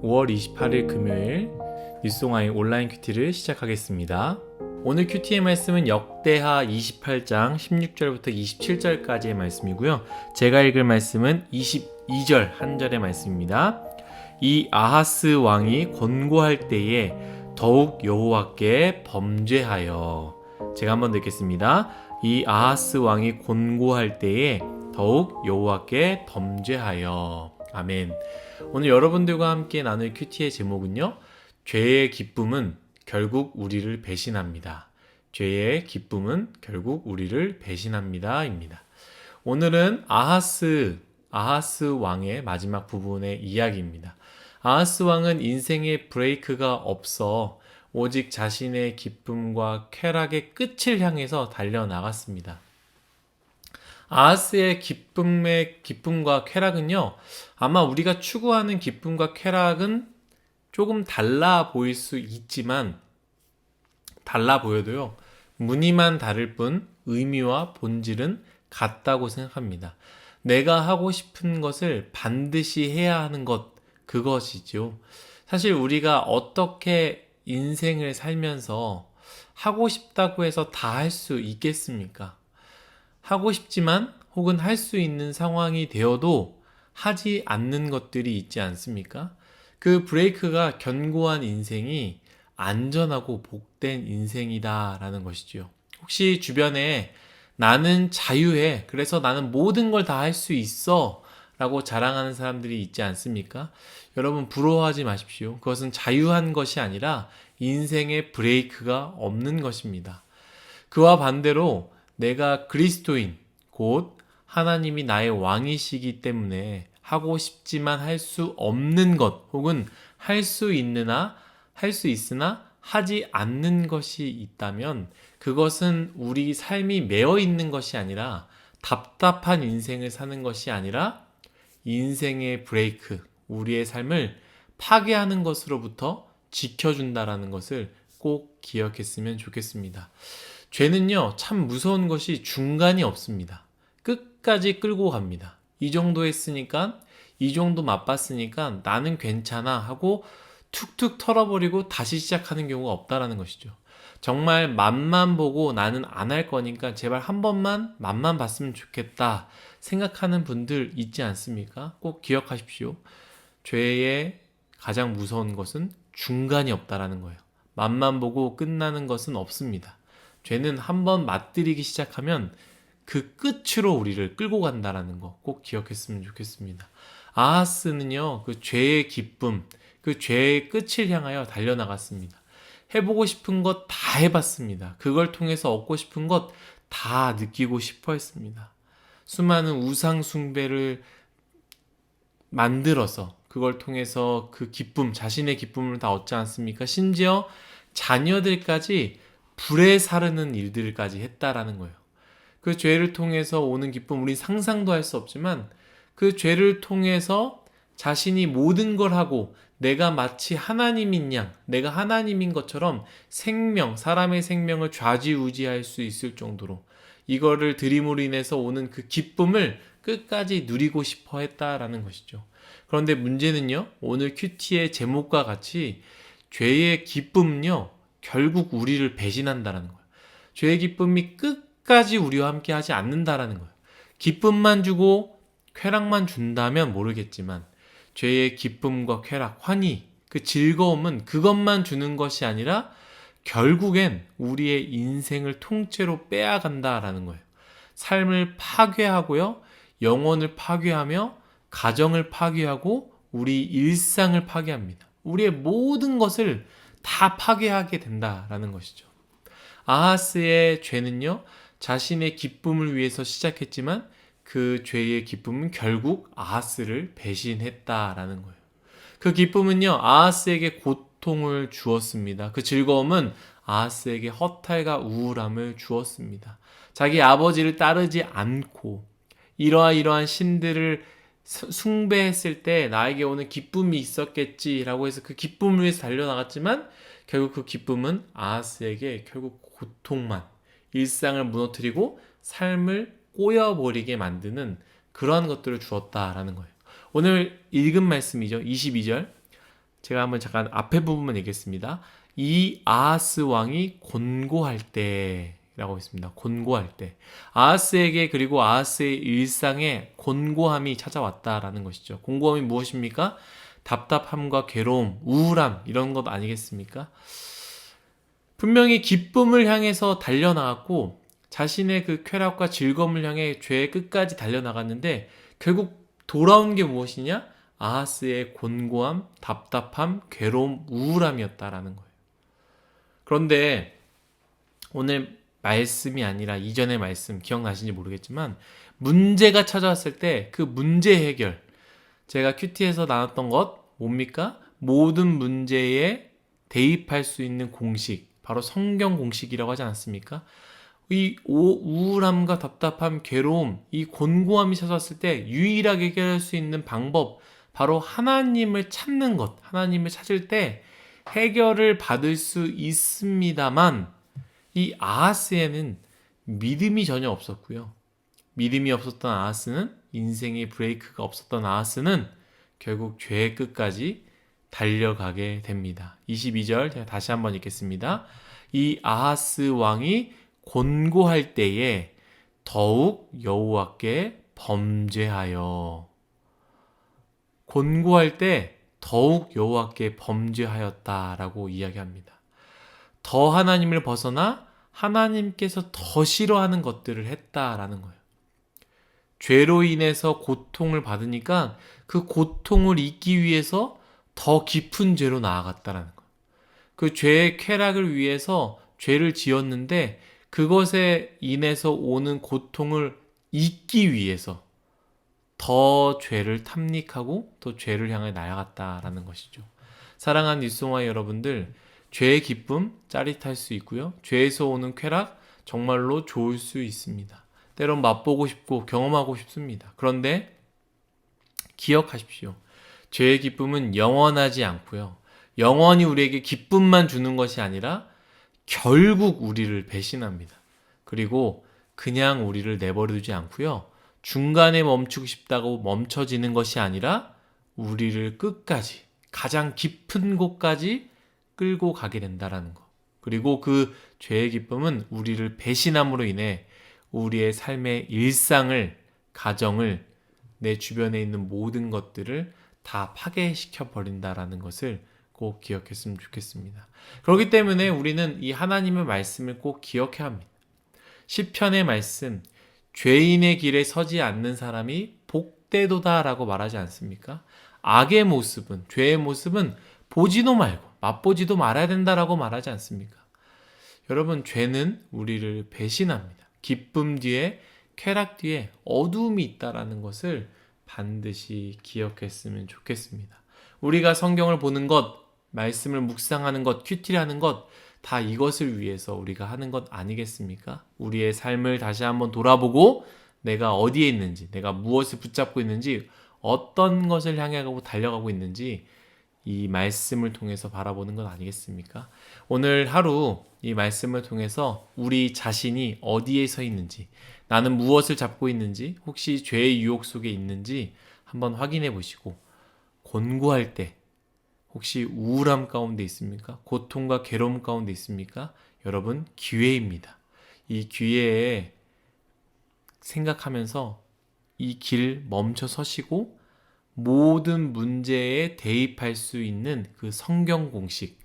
5월 28일 금요일 뉴스공아의 온라인 큐티를 시작하겠습니다. 오늘 큐티의 말씀은 역대하 28장 16절부터 27절까지의 말씀이고요. 제가 읽을 말씀은 22절 한 절의 말씀입니다. 이 아하스 왕이 권고할 때에 더욱 여호와께 범죄하여. 제가 한번 읽겠습니다. 이 아하스 왕이 권고할 때에 더욱 여호와께 범죄하여. 아멘. 오늘 여러분들과 함께 나눌 큐티의 제목은요, 죄의 기쁨은 결국 우리를 배신합니다. 죄의 기쁨은 결국 우리를 배신합니다 입니다. 오늘은 아하스 왕의 마지막 부분의 이야기입니다. 아하스 왕은 인생의 브레이크가 없어 오직 자신의 기쁨과 쾌락의 끝을 향해서 달려나갔습니다. 아하스의 기쁨과 쾌락은요, 아마 우리가 추구하는 기쁨과 쾌락은 조금 달라 보일 수 있지만, 달라 보여도요, 무늬만 다를 뿐 의미와 본질은 같다고 생각합니다. 내가 하고 싶은 것을 반드시 해야 하는 것, 그것이죠. 사실 우리가 어떻게 인생을 살면서 하고 싶다고 해서 다 할 수 있겠습니까? 하고 싶지만 혹은 할 수 있는 상황이 되어도 하지 않는 것들이 있지 않습니까? 그 브레이크가 견고한 인생이 안전하고 복된 인생이다라는 것이죠. 혹시 주변에 나는 자유해, 그래서 나는 모든 걸 다 할 수 있어 라고 자랑하는 사람들이 있지 않습니까? 여러분 부러워하지 마십시오. 그것은 자유한 것이 아니라 인생의 브레이크가 없는 것입니다. 그와 반대로 내가 그리스도인, 곧 하나님이 나의 왕이시기 때문에 하고 싶지만 할 수 없는 것, 혹은 할 수 있으나 하지 않는 것이 있다면 그것은 우리 삶이 매여 있는 것이 아니라, 답답한 인생을 사는 것이 아니라 인생의 브레이크, 우리의 삶을 파괴하는 것으로부터 지켜준다라는 것을 꼭 기억했으면 좋겠습니다. 죄는요, 참 무서운 것이 중간이 없습니다. 끝까지 끌고 갑니다. 이 정도 했으니까, 이 정도 맛봤으니까 나는 괜찮아 하고 툭툭 털어버리고 다시 시작하는 경우가 없다라는 것이죠. 정말 맛만 보고 나는 안 할 거니까 제발 한 번만 맛만 봤으면 좋겠다 생각하는 분들 있지 않습니까? 꼭 기억하십시오. 죄의 가장 무서운 것은 중간이 없다라는 거예요. 맛만 보고 끝나는 것은 없습니다. 죄는 한번 맛들이기 시작하면 그 끝으로 우리를 끌고 간다라는 거 꼭 기억했으면 좋겠습니다. 아하스는요, 그 죄의 기쁨, 그 죄의 끝을 향하여 달려나갔습니다. 해보고 싶은 것 다 해봤습니다. 그걸 통해서 얻고 싶은 것 다 느끼고 싶어 했습니다. 수많은 우상 숭배를 만들어서 그걸 통해서 그 기쁨, 자신의 기쁨을 다 얻지 않습니까? 심지어 자녀들까지 불에 사르는 일들까지 했다라는 거예요. 그 죄를 통해서 오는 기쁨, 우리 상상도 할 수 없지만 그 죄를 통해서 자신이 모든 걸 하고 내가 마치 하나님인 양, 내가 하나님인 것처럼 사람의 생명을 좌지우지할 수 있을 정도로 이거를 드림으로 인해서 오는 그 기쁨을 끝까지 누리고 싶어 했다라는 것이죠. 그런데 문제는요, 오늘 큐티의 제목과 같이 죄의 기쁨은요, 결국 우리를 배신한다라는 거예요. 죄의 기쁨이 끝까지 우리와 함께 하지 않는다라는 거예요. 기쁨만 주고 쾌락만 준다면 모르겠지만 죄의 기쁨과 쾌락, 환희, 그 즐거움은 그것만 주는 것이 아니라 결국엔 우리의 인생을 통째로 빼앗간다라는 거예요. 삶을 파괴하고요, 영혼을 파괴하며 가정을 파괴하고 우리 일상을 파괴합니다. 우리의 모든 것을 다 파괴하게 된다라는 것이죠. 아하스의 죄는요, 자신의 기쁨을 위해서 시작했지만 그 죄의 기쁨은 결국 아하스를 배신했다라는 거예요. 그 기쁨은요, 아하스에게 고통을 주었습니다. 그 즐거움은 아하스에게 허탈과 우울함을 주었습니다. 자기 아버지를 따르지 않고 이러한 신들을 숭배했을 때 나에게 오는 기쁨이 있었겠지라고 해서 그 기쁨을 위해서 달려나갔지만 결국 그 기쁨은 아하스에게 결국 고통만, 일상을 무너뜨리고 삶을 꼬여버리게 만드는 그러한 것들을 주었다라는 거예요. 오늘 읽은 말씀이죠. 22절. 제가 한번 잠깐 앞에 부분만 얘기했습니다. 이 아하스 왕이 곤고할 때라고 했습니다. 곤고할 때. 아하스에게 그리고 아하스의 일상에 곤고함이 찾아왔다라는 것이죠. 곤고함이 무엇입니까? 답답함과 괴로움, 우울함 이런 것 아니겠습니까? 분명히 기쁨을 향해서 달려나갔고 자신의 그 쾌락과 즐거움을 향해 죄의 끝까지 달려나갔는데 결국 돌아온 게 무엇이냐? 아하스의 곤고함, 답답함, 괴로움, 우울함이었다라는 거예요. 그런데 오늘 말씀이 아니라 이전의 말씀 기억나시는지 모르겠지만 문제가 찾아왔을 때 그 문제 해결 제가 큐티에서 나눴던 것 뭡니까? 모든 문제에 대입할 수 있는 공식 바로 성경 공식이라고 하지 않았습니까? 이 우울함과 답답함, 괴로움, 이 곤고함이 찾아왔을 때 유일하게 해결할 수 있는 방법 바로 하나님을 찾는 것, 하나님을 찾을 때 해결을 받을 수 있습니다만 이 아하스에는 믿음이 전혀 없었고요. 믿음이 없었던 아하스는 인생의 브레이크가 없었던 아하스는 결국 죄의 끝까지 달려가게 됩니다. 22절 제가 다시 한번 읽겠습니다. 이 아하스 왕이 곤고할 때에 더욱 여호와께 범죄하여 곤고할 때 더욱 여호와께 범죄하였다라고 이야기합니다. 더 하나님을 벗어나 하나님께서 더 싫어하는 것들을 했다라는 거예요. 죄로 인해서 고통을 받으니까 그 고통을 잊기 위해서 더 깊은 죄로 나아갔다라는 거예요. 그 죄의 쾌락을 위해서 죄를 지었는데 그것에 인해서 오는 고통을 잊기 위해서 더 죄를 탐닉하고 또 죄를 향해 나아갔다라는 것이죠. 사랑하는 뉴스공화 여러분들, 죄의 기쁨 짜릿할 수 있고요. 죄에서 오는 쾌락 정말로 좋을 수 있습니다. 때론 맛보고 싶고 경험하고 싶습니다. 그런데 기억하십시오. 죄의 기쁨은 영원하지 않고요. 영원히 우리에게 기쁨만 주는 것이 아니라 결국 우리를 배신합니다. 그리고 그냥 우리를 내버려두지 않고요. 중간에 멈추고 싶다고 멈춰지는 것이 아니라 우리를 끝까지 가장 깊은 곳까지 끌고 가게 된다라는 거. 그리고 그 죄의 기쁨은 우리를 배신함으로 인해 우리의 삶의 일상을, 가정을, 내 주변에 있는 모든 것들을 다 파괴시켜 버린다라는 것을 꼭 기억했으면 좋겠습니다. 그렇기 때문에 우리는 이 하나님의 말씀을 꼭 기억해야 합니다. 시편의 말씀, 죄인의 길에 서지 않는 사람이 복되도다라고 말하지 않습니까? 악의 모습은, 죄의 모습은 보지도 말고 맛보지도 말아야 된다라고 말하지 않습니까? 여러분, 죄는 우리를 배신합니다. 기쁨 뒤에, 쾌락 뒤에 어두움이 있다라는 것을 반드시 기억했으면 좋겠습니다. 우리가 성경을 보는 것, 말씀을 묵상하는 것, 큐티하는 것, 다 이것을 위해서 우리가 하는 것 아니겠습니까? 우리의 삶을 다시 한번 돌아보고 내가 어디에 있는지, 내가 무엇을 붙잡고 있는지, 어떤 것을 향해 가고 달려가고 있는지 이 말씀을 통해서 바라보는 것 아니겠습니까? 오늘 하루 이 말씀을 통해서 우리 자신이 어디에 서 있는지, 나는 무엇을 잡고 있는지, 혹시 죄의 유혹 속에 있는지 한번 확인해 보시고, 곤고할 때 혹시 우울함 가운데 있습니까? 고통과 괴로움 가운데 있습니까? 여러분, 기회입니다. 이 기회에 생각하면서 이 길 멈춰 서시고 모든 문제에 대입할 수 있는 그 성경 공식,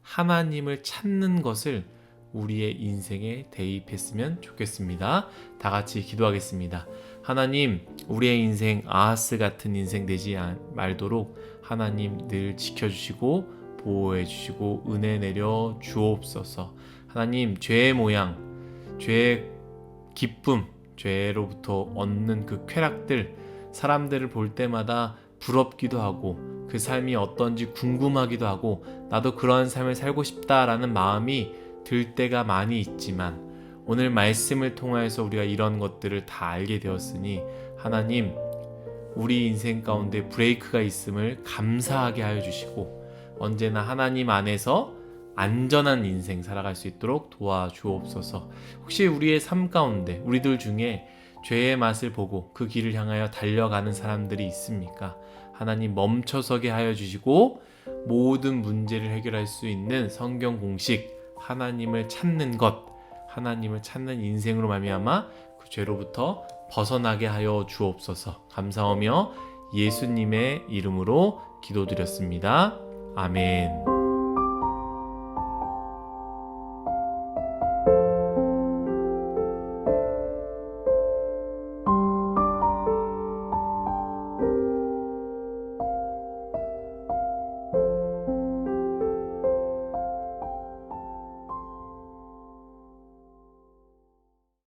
하나님을 찾는 것을 우리의 인생에 대입했으면 좋겠습니다. 다 같이 기도하겠습니다. 하나님, 우리의 인생 아하스 같은 인생 되지 말도록 하나님 늘 지켜주시고 보호해 주시고 은혜 내려 주옵소서. 하나님, 죄의 모양, 죄의 기쁨, 죄로부터 얻는 그 쾌락들, 사람들을 볼 때마다 부럽기도 하고 그 삶이 어떤지 궁금하기도 하고 나도 그런 삶을 살고 싶다라는 마음이 들 때가 많이 있지만 오늘 말씀을 통하여서 우리가 이런 것들을 다 알게 되었으니 하나님, 우리 인생 가운데 브레이크가 있음을 감사하게 하여 주시고 언제나 하나님 안에서 안전한 인생 살아갈 수 있도록 도와주옵소서. 혹시 우리의 삶 가운데 우리들 중에 죄의 맛을 보고 그 길을 향하여 달려가는 사람들이 있습니까? 하나님 멈춰서게 하여 주시고 모든 문제를 해결할 수 있는 성경 공식, 하나님을 찾는 것, 하나님을 찾는 인생으로 말미암아 그 죄로부터 벗어나게 하여 주옵소서. 감사하며 예수님의 이름으로 기도드렸습니다. 아멘.